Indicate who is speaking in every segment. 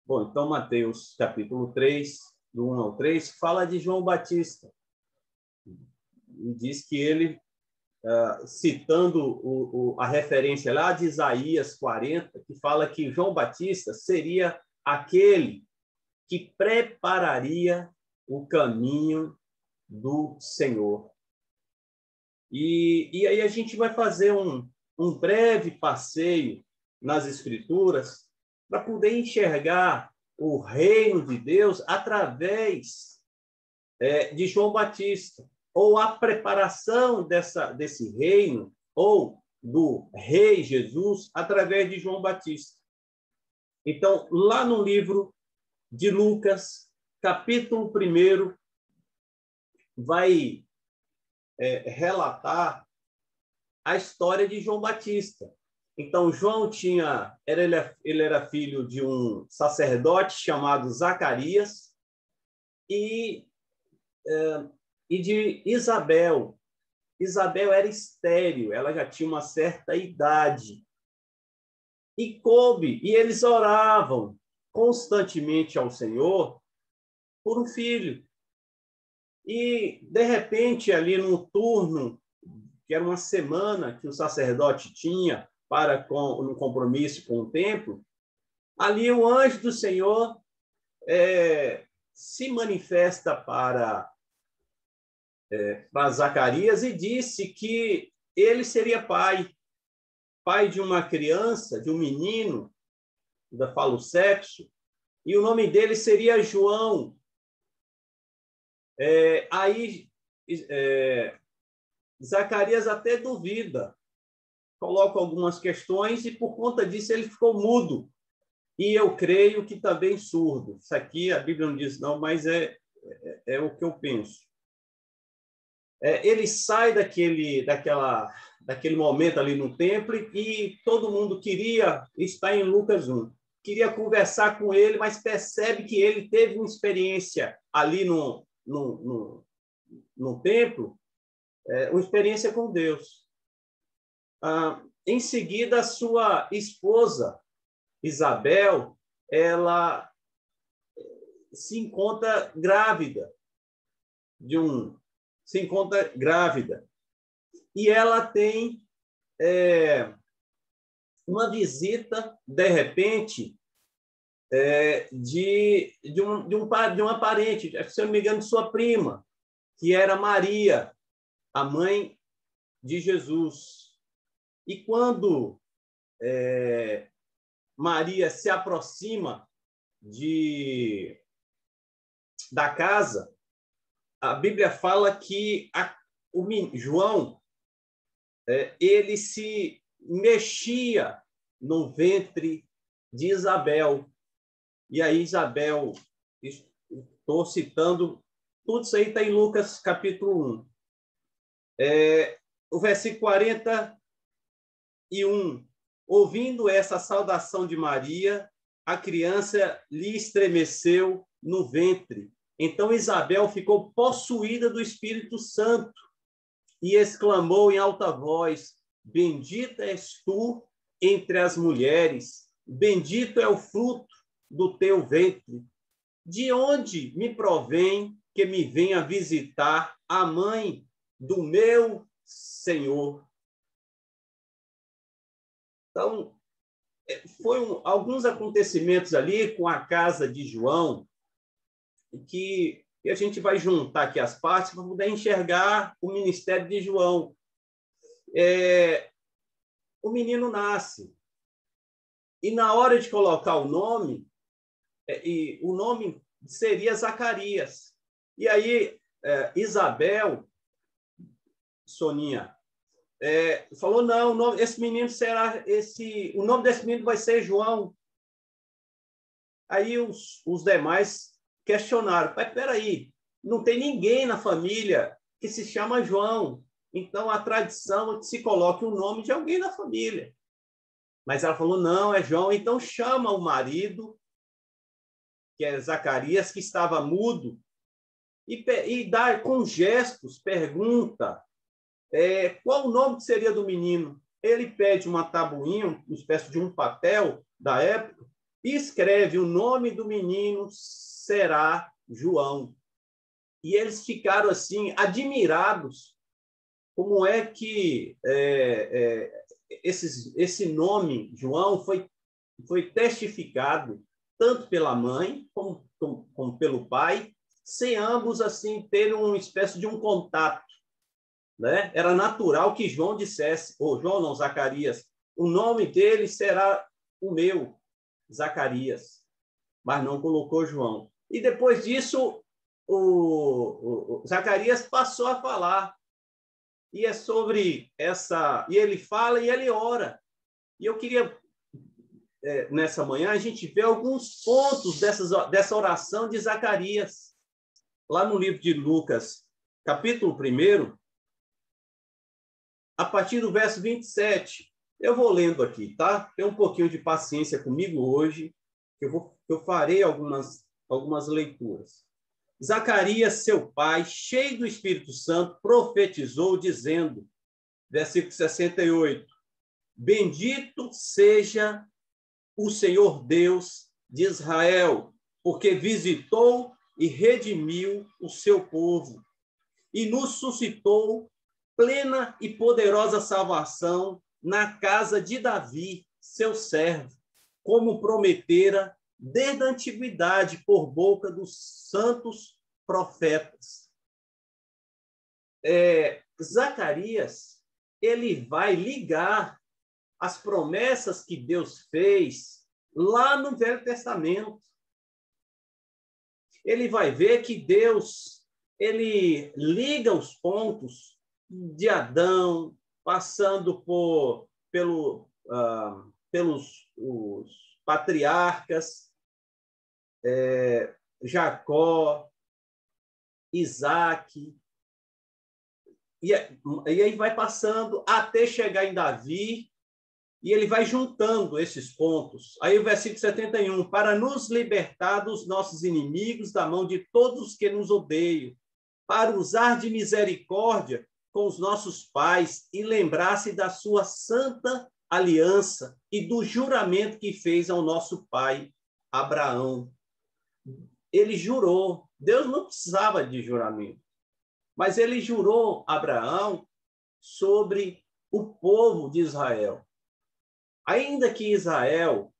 Speaker 1: Bom, então Mateus capítulo 3, do 1 ao 3, fala de João Batista. E diz que ele, citando a referência lá de Isaías 40, que fala que João Batista seria aquele que prepararia o caminho do Senhor. E aí a gente vai fazer um breve passeio nas Escrituras para poder enxergar o reino de Deus através de João Batista, ou a preparação desse reino, ou do rei Jesus, através de João Batista. Então, lá no livro de Lucas, capítulo 1, vai relatar a história de João Batista. Então, João ele era filho de um sacerdote chamado Zacarias e de Isabel. Isabel era estéril, ela já tinha uma certa idade. E eles oravam constantemente ao Senhor por um filho. E, de repente, ali no turno, que era uma semana que o sacerdote tinha no compromisso com o templo, ali o anjo do Senhor se manifesta para Zacarias e disse que ele seria pai de uma criança, de um menino, ainda fala o sexo, e o nome dele seria João. Aí Zacarias até duvida, coloca algumas questões e, por conta disso, ele ficou mudo. E eu creio que também surdo. Isso aqui a Bíblia não diz não, mas é o que eu penso. Ele sai daquele momento ali no templo e todo mundo queria estar em Lucas 1. Queria conversar com ele, mas percebe que ele teve uma experiência ali no templo, uma experiência com Deus. Em seguida, a sua esposa, Isabel, ela se encontra grávida e ela tem uma visita, de repente, de uma parente, se eu não me engano, de sua prima, que era Maria, a mãe de Jesus. E quando Maria se aproxima da casa, a Bíblia fala que João ele se mexia no ventre de Isabel. E aí Isabel, estou citando, tudo isso aí está em Lucas capítulo 1. O versículo 41. Ouvindo essa saudação de Maria, a criança lhe estremeceu no ventre. Então Isabel ficou possuída do Espírito Santo e exclamou em alta voz: Bendita és tu entre as mulheres, bendito é o fruto do teu ventre. De onde me provém que me venha visitar a mãe do meu Senhor? Então, alguns acontecimentos ali com a casa de João que a gente vai juntar aqui as partes para poder enxergar o ministério de João. O menino nasce e, na hora de colocar o nome seria Zacarias. E aí, Isabel, Soninha, falou, não, esse menino será o nome desse menino vai ser João. Aí os demais questionaram, mas peraí, não tem ninguém na família que se chama João, então a tradição é que se coloque o nome de alguém na família. Mas ela falou, não, é João, então chama o marido, que é Zacarias, que estava mudo, e dá com gestos, pergunta qual o nome que seria do menino. Ele pede uma tabuinha, uma espécie de um papel da época, E escreve: o nome do menino será João. E eles ficaram assim, admirados, como é que esse nome, João, foi testificado tanto pela mãe como pelo pai, sem ambos assim terem uma espécie de um contato, né? Era natural que João dissesse, ou João não, Zacarias, o nome dele será o meu, Zacarias, mas não colocou João. E depois disso, o Zacarias passou a falar, e é sobre essa, e ele fala e ele ora. E eu queria, nessa manhã, a gente ver alguns pontos dessa oração de Zacarias, lá no livro de Lucas, capítulo 1, a partir do verso 27. Eu vou lendo aqui, tá? Tem um pouquinho de paciência comigo hoje, que eu farei algumas leituras. Zacarias, seu pai, cheio do Espírito Santo, profetizou, dizendo, versículo 68, bendito seja o Senhor Deus de Israel, porque visitou e redimiu o seu povo, e nos suscitou plena e poderosa salvação na casa de Davi, seu servo, como prometera desde a antiguidade por boca dos santos profetas. Zacarias, ele vai ligar as promessas que Deus fez lá no Velho Testamento. Ele vai ver que Deus, ele liga os pontos de Adão, passando pelos os patriarcas, Jacó, Isaac, e aí vai passando até chegar em Davi, e ele vai juntando esses pontos. Aí o versículo 71, para nos libertar dos nossos inimigos, da mão de todos os que nos odeiam, para usar de misericórdia com os nossos pais e lembrar-se da sua santa aliança e do juramento que fez ao nosso pai Abraão. Ele jurou, Deus não precisava de juramento, mas ele jurou a Abraão sobre o povo de Israel. Ainda que Israel,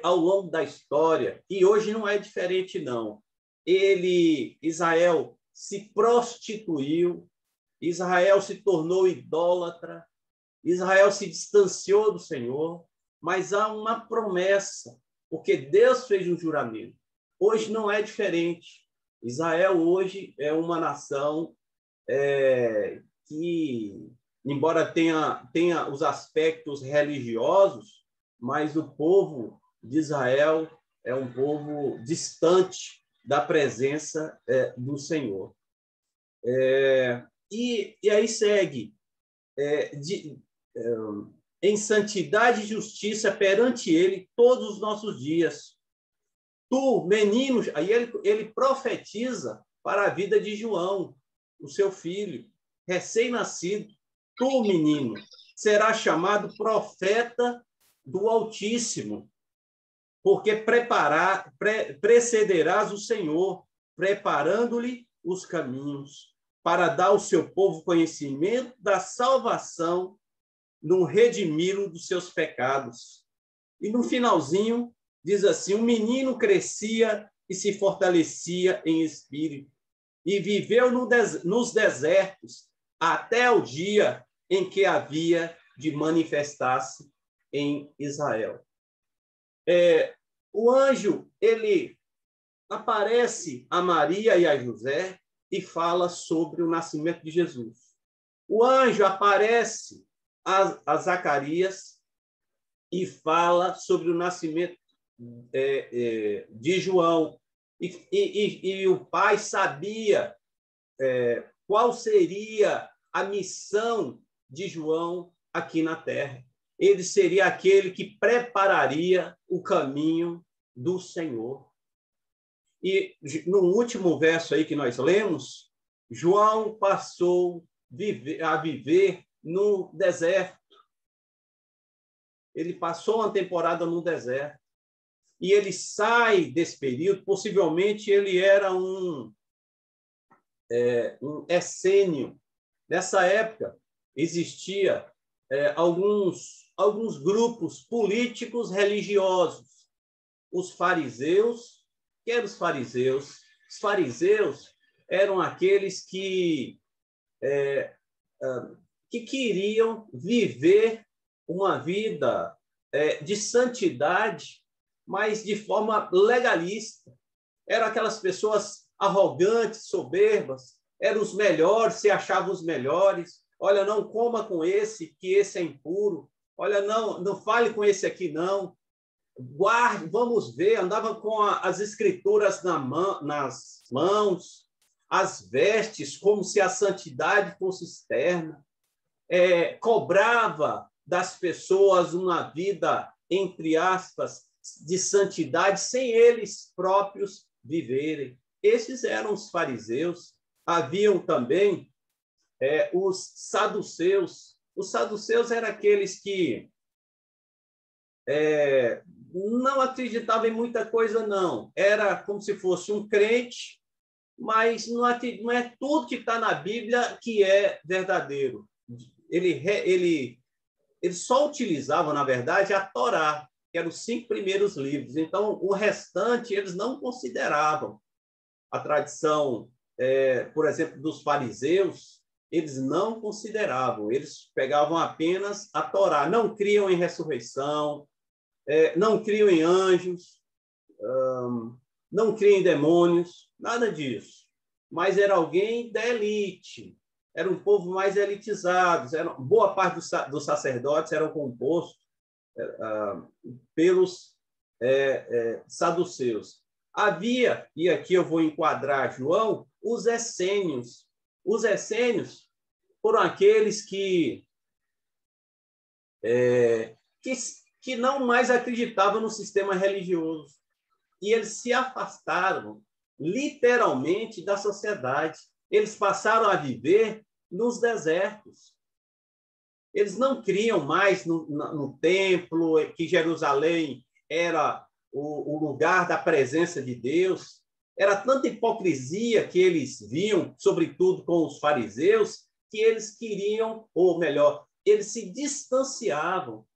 Speaker 1: ao longo da história, e hoje não é diferente, não, Israel se prostituiu, Israel se tornou idólatra, Israel se distanciou do Senhor, mas há uma promessa, porque Deus fez um juramento. Hoje não é diferente. Israel hoje é uma nação que, embora tenha os aspectos religiosos, mas o povo de Israel é um povo distante da presença do Senhor. E aí segue, em santidade e justiça perante ele todos os nossos dias. Tu, menino, aí ele profetiza para a vida de João, o seu filho, recém-nascido. Tu, menino, serás chamado profeta do Altíssimo, porque precederás o Senhor, preparando-lhe os caminhos, para dar ao seu povo conhecimento da salvação, no redimi-lo dos seus pecados. E no finalzinho, diz assim, o menino crescia e se fortalecia em espírito, e viveu nos desertos, até o dia em que havia de manifestar-se em Israel. O anjo, ele aparece a Maria e a José e fala sobre o nascimento de Jesus. O anjo aparece a Zacarias e fala sobre o nascimento de João. E o pai sabia qual seria a missão de João aqui na terra. Ele seria aquele que prepararia o caminho do Senhor. E no último verso aí que nós lemos, João passou a viver no deserto. Ele passou uma temporada no deserto. e ele sai desse período, possivelmente ele era um essênio. Nessa época, existia alguns grupos políticos religiosos. Os fariseus, que eram os fariseus? Os fariseus eram aqueles que queriam viver uma vida de santidade, mas de forma legalista. Eram aquelas pessoas arrogantes, soberbas, eram os melhores, se achavam os melhores. Olha, não coma com esse, que esse é impuro. Olha, não fale com esse aqui, não. Guarde, vamos ver. Andava com as escrituras nas mãos, as vestes, como se a santidade fosse externa. Cobrava das pessoas uma vida, entre aspas, de santidade, sem eles próprios viverem. Esses eram os fariseus. Haviam também os saduceus. Os saduceus eram aqueles que não acreditavam em muita coisa, não. Era como se fosse um crente, mas não é tudo que está na Bíblia que é verdadeiro. Eles só utilizavam, na verdade, a Torá, que eram os 5 primeiros livros. Então, o restante eles não consideravam. A tradição, por exemplo, dos fariseus, eles não consideravam. Eles pegavam apenas a Torá. Não criam em ressurreição, não criam em anjos, não criam em demônios, nada disso. Mas era alguém da elite. Era um povo mais elitizado. Boa parte dos sacerdotes eram compostos pelos saduceus. Havia, e aqui eu vou enquadrar João, os essênios. Os essênios foram aqueles que não mais acreditavam no sistema religioso. E eles se afastaram, literalmente, da sociedade. Eles passaram a viver nos desertos. Eles não criam mais no templo, que Jerusalém era o lugar da presença de Deus. Era tanta hipocrisia que eles viam, sobretudo com os fariseus, que eles queriam, ou melhor, eles se distanciavam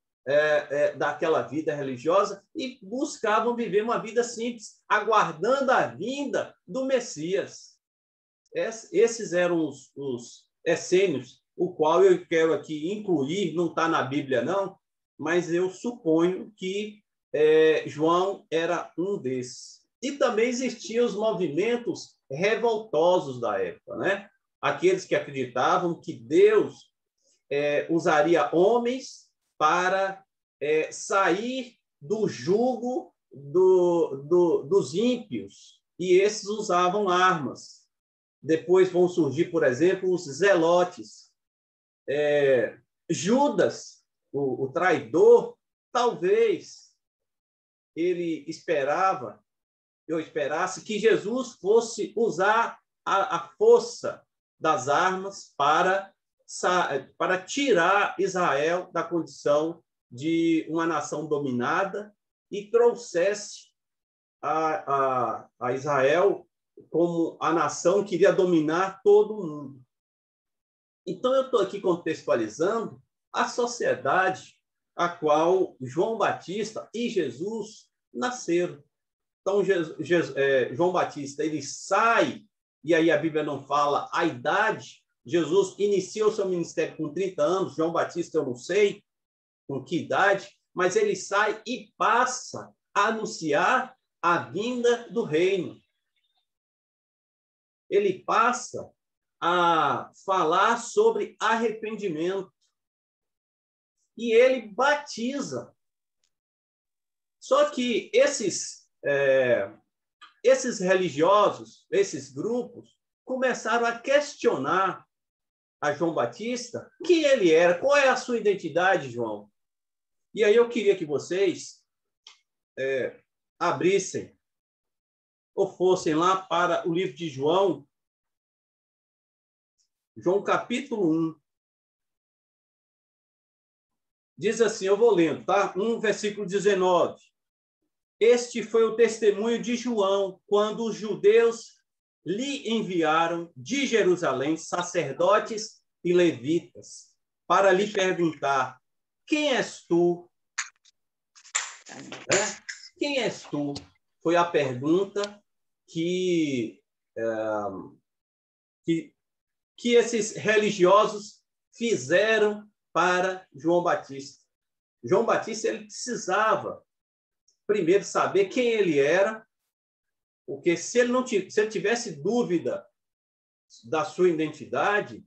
Speaker 1: daquela vida religiosa e buscavam viver uma vida simples, aguardando a vinda do Messias. Esses eram os essênios, o qual eu quero aqui incluir, não está na Bíblia, não, mas eu suponho que João era um desses. E também existiam os movimentos revoltosos da época, né? Aqueles que acreditavam que Deus usaria homens para sair do jugo dos ímpios, e esses usavam armas. Depois vão surgir, por exemplo, os zelotes. Judas, o traidor, talvez ele esperasse que Jesus fosse usar a força das armas para tirar Israel da condição de uma nação dominada e trouxesse a Israel como a nação que iria dominar todo o mundo. Então, eu estou aqui contextualizando a sociedade a qual João Batista e Jesus nasceram. Então, João Batista, ele sai, e aí a Bíblia não fala a idade. Jesus inicia o seu ministério com 30 anos, João Batista eu não sei com que idade, mas ele sai e passa a anunciar a vinda do reino. Ele passa a falar sobre arrependimento. E ele batiza. Só que esses religiosos, esses grupos, começaram a questionar a João Batista quem ele era, qual é a sua identidade, João. E aí eu queria que vocês abrissem ou fossem lá para o livro de João, João capítulo 1. Diz assim, eu vou lendo, tá? 1, versículo 19. Este foi o testemunho de João, quando os judeus lhe enviaram de Jerusalém sacerdotes e levitas para lhe perguntar: quem és tu? Quem és tu? Foi a pergunta que esses religiosos fizeram para João Batista. João Batista ele precisava primeiro saber quem ele era, porque se ele tivesse dúvida da sua identidade,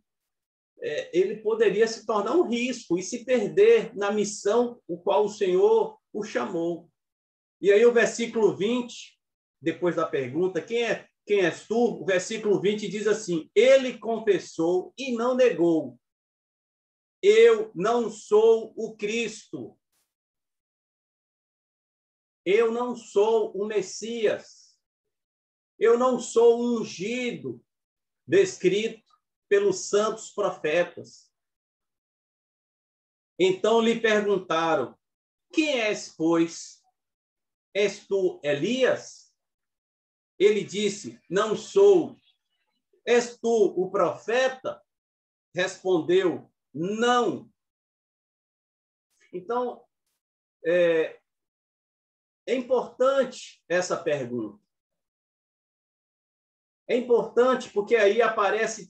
Speaker 1: ele poderia se tornar um risco e se perder na missão o qual o Senhor o chamou. E aí o versículo 20, depois da pergunta, quem és tu? O versículo 20 diz assim: ele confessou e não negou: eu não sou o Cristo. Eu não sou o Messias. Eu não sou o ungido descrito pelos santos profetas. Então lhe perguntaram: quem és, pois? És tu Elias? Ele disse: não sou. És tu o profeta? Respondeu: não. Então, é importante essa pergunta. É importante porque aí aparece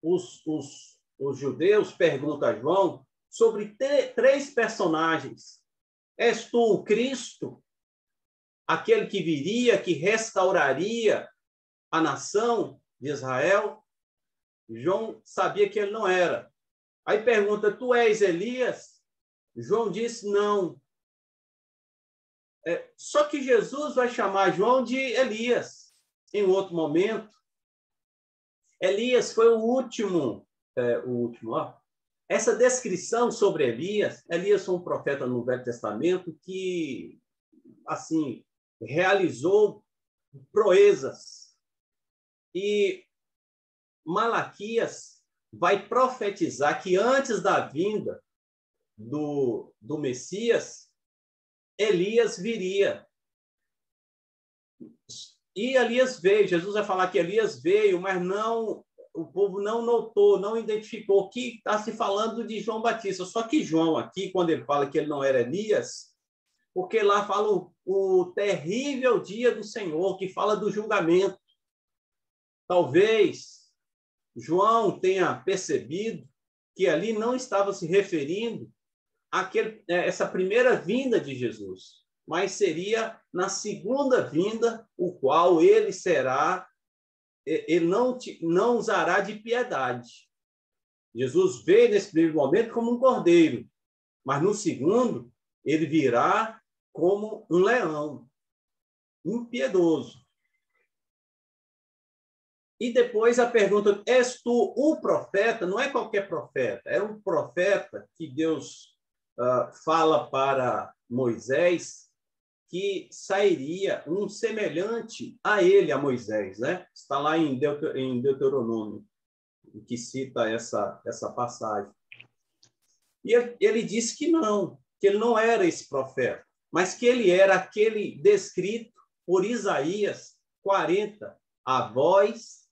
Speaker 1: os judeus perguntam a João sobre três personagens. És tu o Cristo? Aquele que viria, que restauraria a nação de Israel? João sabia que ele não era. Aí pergunta: tu és Elias? João disse: não. Só que Jesus vai chamar João de Elias em outro momento. Elias foi o último. Essa descrição sobre Elias foi um profeta no Velho Testamento que, assim, realizou proezas. E Malaquias vai profetizar que antes da vinda do Messias, Elias viria. E Elias veio. Jesus vai falar que Elias veio, mas não, o povo não notou, não identificou que está se falando de João Batista. Só que João aqui, quando ele fala que ele não era Elias, porque lá fala o terrível dia do Senhor, que fala do julgamento. Talvez João tenha percebido que ali não estava se referindo essa primeira vinda de Jesus, mas seria na segunda vinda, o qual ele não usará de piedade. Jesus veio nesse primeiro momento como um cordeiro, mas no segundo, ele virá como um leão, impiedoso. E depois a pergunta: és tu o profeta? Não é qualquer profeta, é um profeta que Deus fala para Moisés que sairia um semelhante a ele, a Moisés, né? Está lá em Deuteronômio, que cita essa passagem. E ele disse que ele não era esse profeta, mas que ele era aquele descrito por Isaías 40, a voz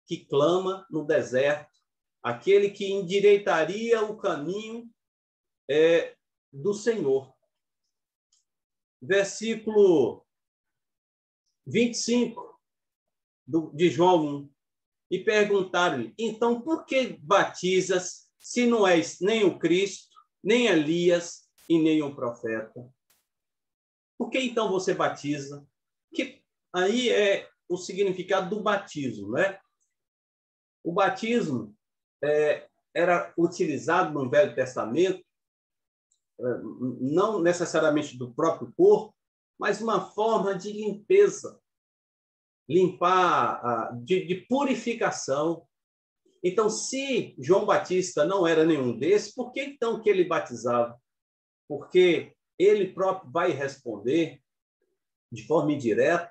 Speaker 1: que clama no deserto, aquele que endireitaria o caminho do Senhor. Versículo 25 de João 1. E perguntaram-lhe: então, por que batizas se não és nem o Cristo, nem Elias e nem o profeta? Por que então você batiza? Que aí é o significado do batismo, né? O batismo era utilizado no Velho Testamento, não necessariamente do próprio corpo, mas uma forma de limpeza, de purificação. Então, se João Batista não era nenhum desses, por que então que ele batizava? Porque ele próprio vai responder de forma indireta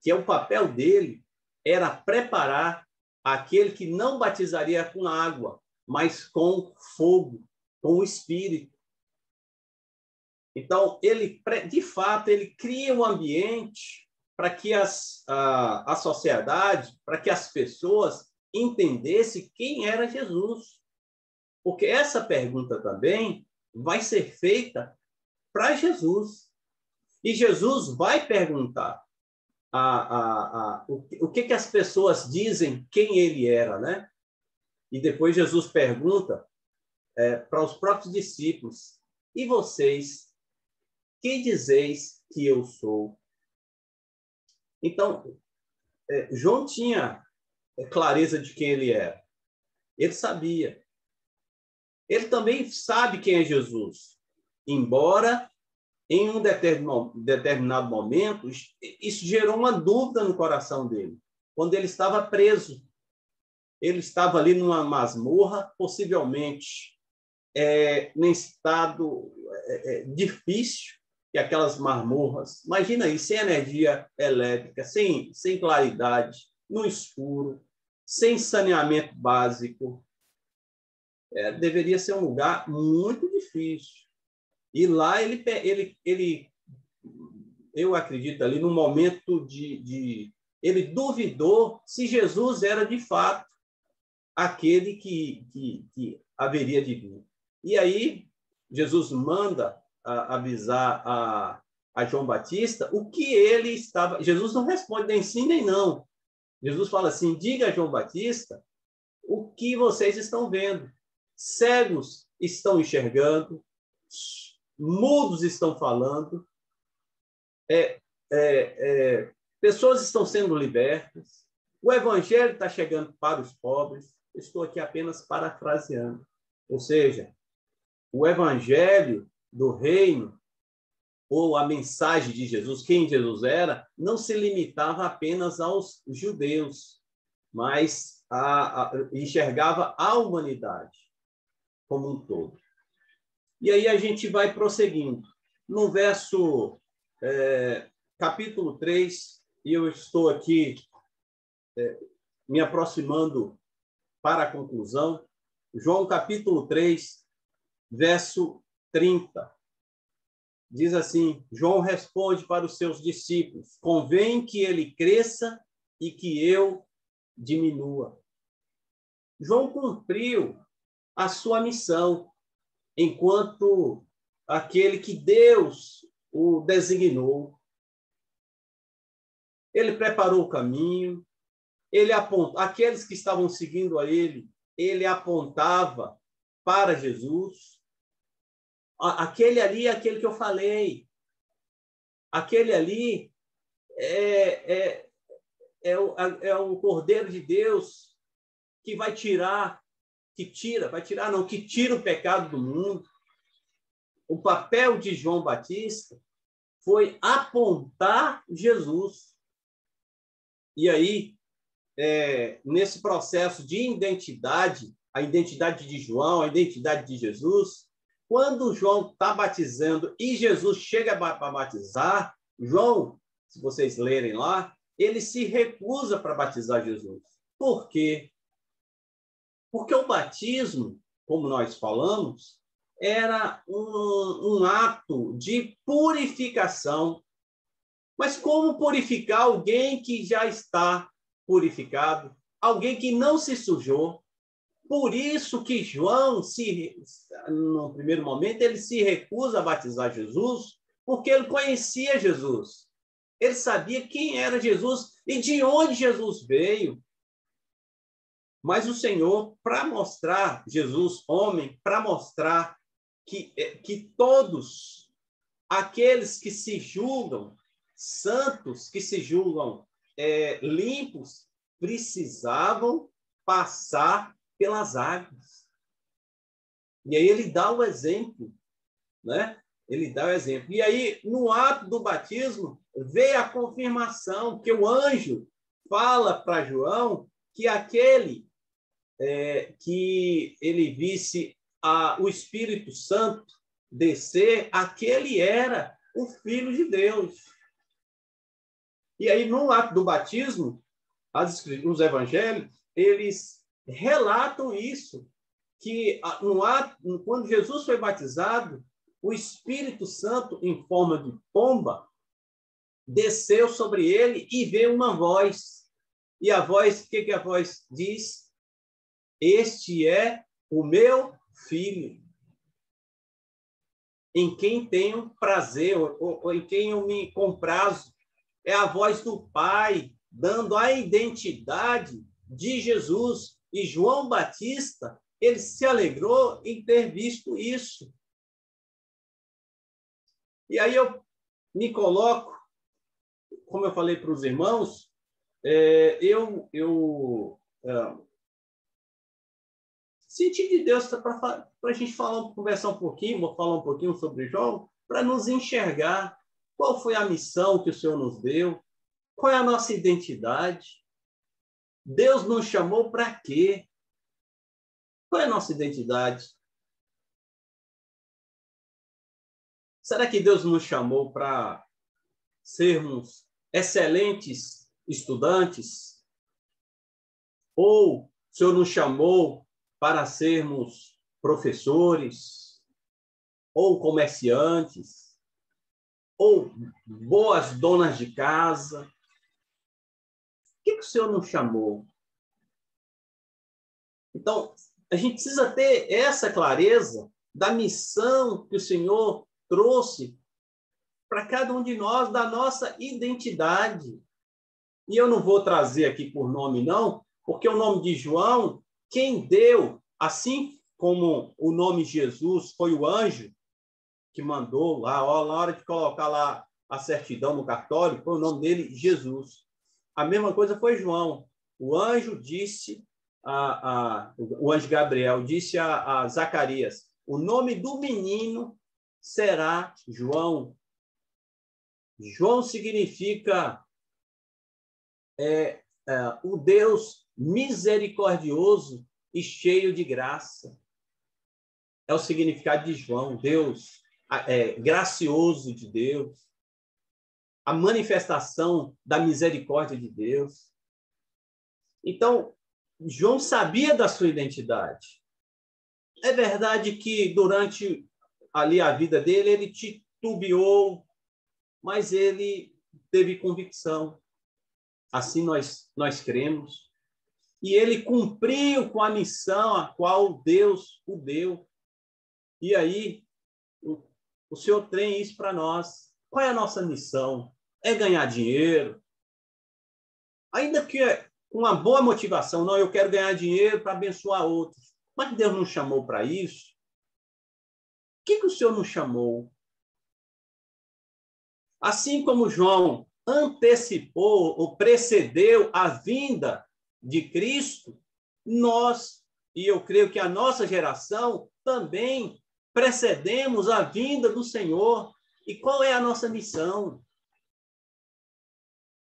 Speaker 1: que o papel dele era preparar aquele que não batizaria com água, mas com fogo, com o Espírito. Então, ele, de fato, ele cria um ambiente para que a sociedade, para que as pessoas entendessem quem era Jesus. Porque essa pergunta também vai ser feita para Jesus. E Jesus vai perguntar o que as pessoas dizem quem ele era, né? E depois Jesus pergunta para os próprios discípulos: e vocês, quem dizeis que eu sou? Então, João tinha clareza de quem ele era. Ele sabia. Ele também sabe quem é Jesus. Embora, em um determinado momento, isso gerou uma dúvida no coração dele. Quando ele estava preso, ele estava ali numa masmorra, possivelmente em estado difícil, e aquelas masmorras. Imagina aí, sem energia elétrica, sem claridade, no escuro, sem saneamento básico. Deveria ser um lugar muito difícil. E lá eu acredito ali, no momento ele duvidou se Jesus era de fato aquele que haveria de vir. E aí Jesus manda avisar a João Batista o que ele estava... Jesus não responde nem sim nem não. Jesus fala assim: diga a João Batista o que vocês estão vendo. Cegos estão enxergando, mudos estão falando, pessoas estão sendo libertas, o evangelho está chegando para os pobres. Eu estou aqui apenas parafraseando. Ou seja, o evangelho do reino, ou a mensagem de Jesus, quem Jesus era, não se limitava apenas aos judeus, mas enxergava a humanidade como um todo. E aí a gente vai prosseguindo. No verso capítulo 3, e eu estou aqui me aproximando para a conclusão, João capítulo 3, verso 30. Diz assim: João responde para os seus discípulos: convém que ele cresça e que eu diminua. João cumpriu a sua missão enquanto aquele que Deus o designou. Ele preparou o caminho, ele apontou, aqueles que estavam seguindo a ele apontava para Jesus. Aquele ali é aquele que eu falei. Aquele ali é o Cordeiro de Deus que vai tirar, que tira o pecado do mundo. O papel de João Batista foi apontar Jesus. E aí, nesse processo de identidade, a identidade de João, a identidade de Jesus, quando João está batizando e Jesus chega para batizar, João, se vocês lerem lá, ele se recusa para batizar Jesus. Por quê? Porque o batismo, como nós falamos, era um ato de purificação. Mas como purificar alguém que já está purificado? Alguém que não se sujou? Por isso que João, no primeiro momento, ele se recusa a batizar Jesus, porque ele conhecia Jesus. Ele sabia quem era Jesus e de onde Jesus veio. Mas o Senhor, para mostrar, Jesus, homem, para mostrar que todos aqueles que se julgam santos, que se julgam limpos, precisavam passar pelas águas. E aí ele dá o exemplo, né? Ele dá o exemplo. E aí, no ato do batismo, veio a confirmação que o anjo fala para João que aquele que ele visse o Espírito Santo descer, aquele era o Filho de Deus. E aí, no ato do batismo, os evangelhos, eles relatam isso, que no ato, quando Jesus foi batizado, o Espírito Santo, em forma de pomba, desceu sobre ele e veio uma voz. E a voz, o que a voz diz? Este é o meu filho, em quem tenho prazer, ou em quem eu me comprazo. É a voz do Pai, dando a identidade de Jesus. E João Batista, ele se alegrou em ter visto isso. E aí eu me coloco, como eu falei para os irmãos, senti de Deus para a gente conversar um pouquinho, vou falar um pouquinho sobre João, para nos enxergar qual foi a missão que o Senhor nos deu, qual é a nossa identidade. Deus nos chamou para quê? Qual é a nossa identidade? Será que Deus nos chamou para sermos excelentes estudantes? Ou o Senhor nos chamou para sermos professores? Ou comerciantes? Ou boas donas de casa? O que o Senhor nos chamou? Então, a gente precisa ter essa clareza da missão que o Senhor trouxe para cada um de nós, da nossa identidade. E eu não vou trazer aqui por nome, não, porque o nome de João, quem deu, assim como o nome Jesus foi o anjo que mandou lá, na hora de colocar lá a certidão no cartório, foi o nome dele, Jesus. A mesma coisa foi João. O anjo disse, o anjo Gabriel disse a Zacarias, o nome do menino será João. João significa o Deus misericordioso e cheio de graça. É o significado de João, Deus gracioso de Deus, a manifestação da misericórdia de Deus. Então, João sabia da sua identidade. É verdade que durante ali a vida dele, ele titubeou, mas ele teve convicção. Assim nós cremos. E ele cumpriu com a missão a qual Deus o deu. E aí, o Senhor tem isso para nós. Qual é a nossa missão? É ganhar dinheiro. Ainda que com uma boa motivação. Não, eu quero ganhar dinheiro para abençoar outros. Mas Deus nos chamou para isso. O que o Senhor nos chamou? Assim como João antecipou ou precedeu a vinda de Cristo, nós, e eu creio que a nossa geração, também precedemos a vinda do Senhor. E qual é a nossa missão?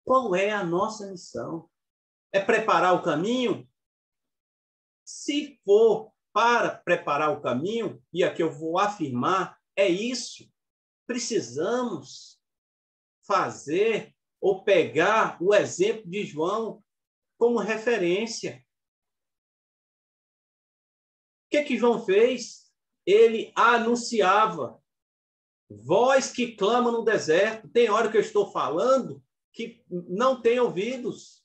Speaker 1: Qual é a nossa missão? É preparar o caminho? Se for para preparar o caminho, e aqui eu vou afirmar, é isso. Precisamos fazer ou pegar o exemplo de João como referência. O que João fez? Ele anunciava. Voz que clama no deserto. Tem hora que eu estou falando que não tem ouvidos.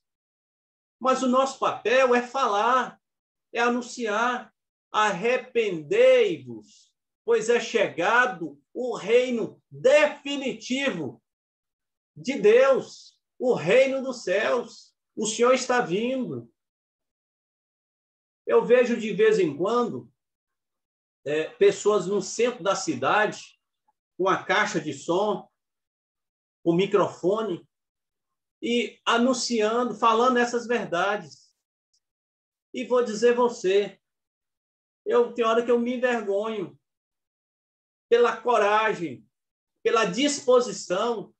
Speaker 1: Mas o nosso papel é falar, é anunciar. Arrependei-vos, pois é chegado o reino definitivo de Deus, o reino dos céus. O Senhor está vindo. Eu vejo de vez em quando pessoas no centro da cidade com a caixa de som, o microfone, e anunciando, falando essas verdades. E vou dizer você, tem hora que eu me envergonho pela coragem, pela disposição.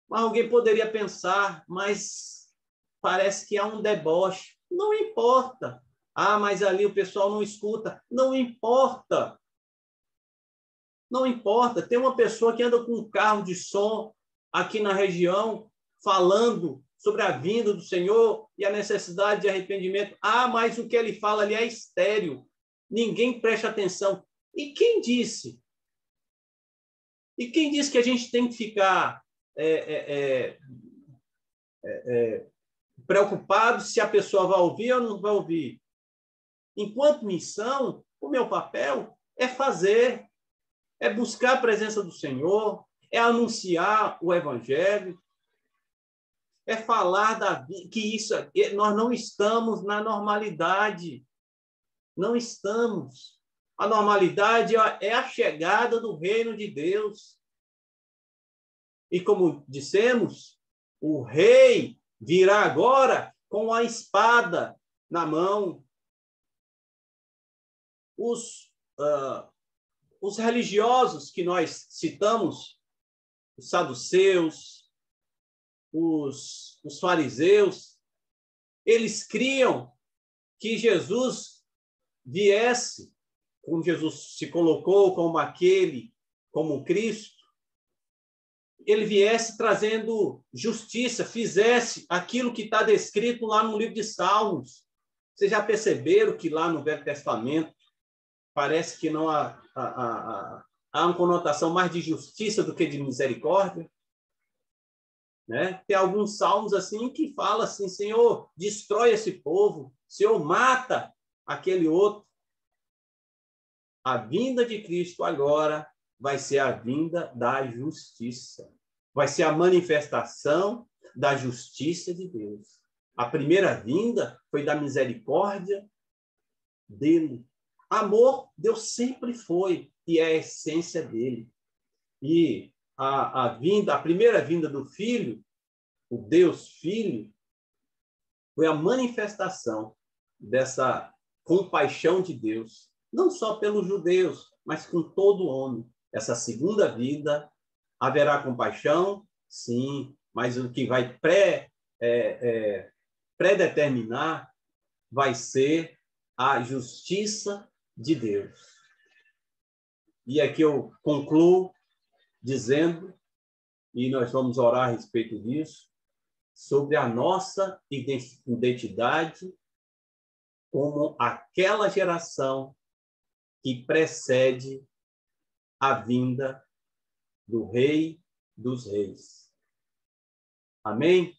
Speaker 1: Mas alguém poderia pensar, mas parece que há um deboche. Não importa. Mas ali o pessoal não escuta. Não importa. Não importa. Tem uma pessoa que anda com um carro de som aqui na região, falando sobre a vinda do Senhor e a necessidade de arrependimento. Mas o que ele fala ali é estéril. Ninguém presta atenção. E quem disse? E quem disse que a gente tem que ficar preocupado se a pessoa vai ouvir ou não vai ouvir? Enquanto missão, o meu papel é fazer, é buscar a presença do Senhor, é anunciar o Evangelho, é falar da vida, que isso, nós não estamos na normalidade. Não estamos. A normalidade é a chegada do reino de Deus. E como dissemos, o rei virá agora com a espada na mão. Os religiosos que nós citamos, os saduceus, os fariseus, eles criam que Jesus viesse, como Jesus se colocou como aquele, como Cristo, ele viesse trazendo justiça, fizesse aquilo que está descrito lá no livro de Salmos. Vocês já perceberam que lá no Velho Testamento parece que não há uma conotação mais de justiça do que de misericórdia? Né? Tem alguns salmos assim que falam assim: Senhor, destrói esse povo, Senhor, mata aquele outro. A vinda de Cristo agora vai ser a vinda da justiça. Vai ser a manifestação da justiça de Deus. A primeira vinda foi da misericórdia dele. Amor, Deus sempre foi e é a essência dele. E a primeira vinda do Filho, o Deus Filho, foi a manifestação dessa compaixão de Deus, não só pelos judeus, mas com todo homem. Essa segunda vida haverá compaixão, sim, mas o que vai predeterminar vai ser a justiça de Deus. E aqui eu concluo dizendo, e nós vamos orar a respeito disso, sobre a nossa identidade como aquela geração que precede a vinda do Rei dos Reis. Amém?